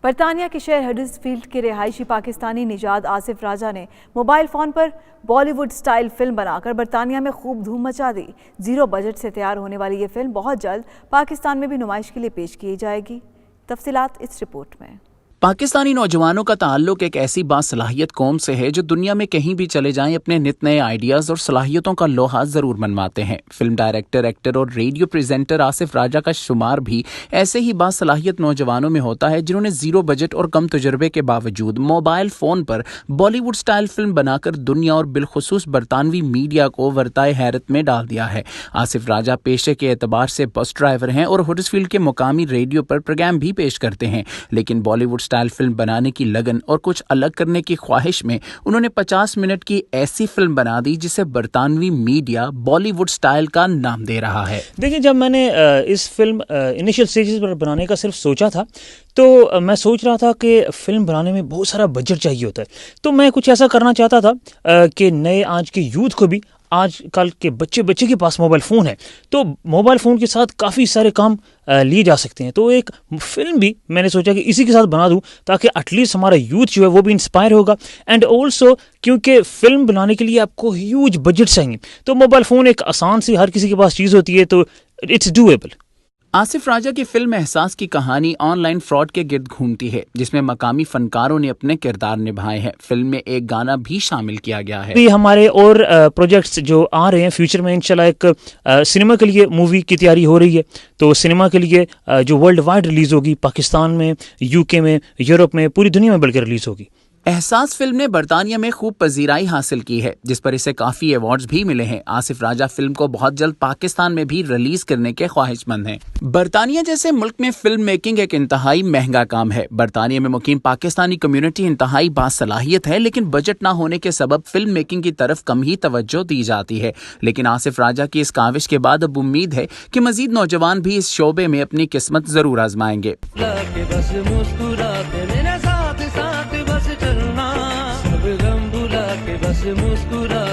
बरतानिया के शहर हडर्सफील्ड के रिहायशी पाकिस्तानी निजाद आसिफ राजा ने मोबाइल फ़ोन पर बॉलीवुड स्टाइल फिल्म बनाकर बरतानिया में खूब धूम मचा दी। जीरो बजट से तैयार होने वाली ये फिल्म बहुत जल्द पाकिस्तान में भी नुमाइश के लिए पेश की जाएगी। तफसीलात इस रिपोर्ट में। पाकिस्तानी नौजवानों का ताल्लुक एक ऐसी बासलाहियत कौम से है जो दुनिया में कहीं भी चले जाएं अपने नित नए आइडियाज और सलाहियतों का लोहा जरूर मनवाते हैं। फिल्म डायरेक्टर, एक्टर और रेडियो प्रेजेंटर आसिफ राजा का शुमार भी ऐसे ही बासलाहियत नौजवानों में होता है जिन्होंने जीरो बजट और कम तजुर्बे के बावजूद मोबाइल फोन पर बॉलीवुड स्टाइल फिल्म बनाकर दुनिया और बिलखुसूस बरतानवी मीडिया को वर्ताए हैरत में डाल दिया है। आसिफ राजा पेशे के एतबार से बस ड्राइवर हैं और हडर्सफील्ड के मुकामी रेडियो पर प्रोग्राम भी पेश करते हैं, लेकिन बॉलीवुड स्टाइल फिल्म बनाने की लगन और कुछ अलग करने की ख्वाहिश में उन्होंने 50 मिनट की ऐसी फिल्म बना दी जिसे बरतानवी मीडिया बॉलीवुड स्टाइल का नाम दे रहा है। देखिए, जब मैंने इस फिल्म इनिशियल स्टेजेस पर बनाने का सिर्फ सोचा था तो मैं सोच रहा था कि फिल्म बनाने में बहुत सारा बजट चाहिए होता है, तो मैं कुछ ऐसा करना चाहता था कि नए आज के यूथ को भी, आजकल के बच्चे के पास मोबाइल फ़ोन है तो मोबाइल फ़ोन के साथ काफ़ी सारे काम लिए जा सकते हैं। तो एक फिल्म भी मैंने सोचा कि इसी के साथ बना दूं ताकि एटलीस्ट हमारा यूथ जो है वो भी इंस्पायर होगा। एंड ऑल्सो क्योंकि फिल्म बनाने के लिए आपको ह्यूज बजट चाहिए, तो मोबाइल फ़ोन एक आसान सी हर किसी के पास चीज़ होती है, तो इट्स डूएबल। आसिफ राजा की फिल्म एहसास की कहानी ऑनलाइन फ्रॉड के गिर्द घूमती है, जिसमें मकामी फनकारों ने अपने किरदार निभाए हैं। फिल्म में एक गाना भी शामिल किया गया है। भी हमारे और प्रोजेक्ट्स जो आ रहे हैं फ्यूचर में, इंशाल्लाह एक सिनेमा के लिए मूवी की तैयारी हो रही है, तो सिनेमा के लिए जो वर्ल्ड वाइड रिलीज होगी, पाकिस्तान में, यूके में, यूरोप में, पूरी दुनिया में बल्कि रिलीज होगी। एहसास फिल्म ने बरतानिया में खूब पजीराई हासिल की है, जिस पर इसे काफी अवार्ड्स भी मिले हैं। आसिफ राजा फिल्म को बहुत जल्द पाकिस्तान में भी रिलीज करने के ख्वाहिशमंद हैं। बरतानिया जैसे मुल्क में फिल्म मेकिंग एक इंतहाई महंगा काम है। बरतानिया में मुकीम पाकिस्तानी कम्युनिटी इंतहाई बासलाहियत है, लेकिन बजट ना होने के सबब फिल्म मेकिंग की तरफ कम ही तवज्जो दी जाती है। लेकिन आसिफ राजा की इस काविश के बाद अब उम्मीद है कि मजीद नौजवान भी इस शोबे में अपनी किस्मत जरूर आजमाएंगे। बस मुस्कुरा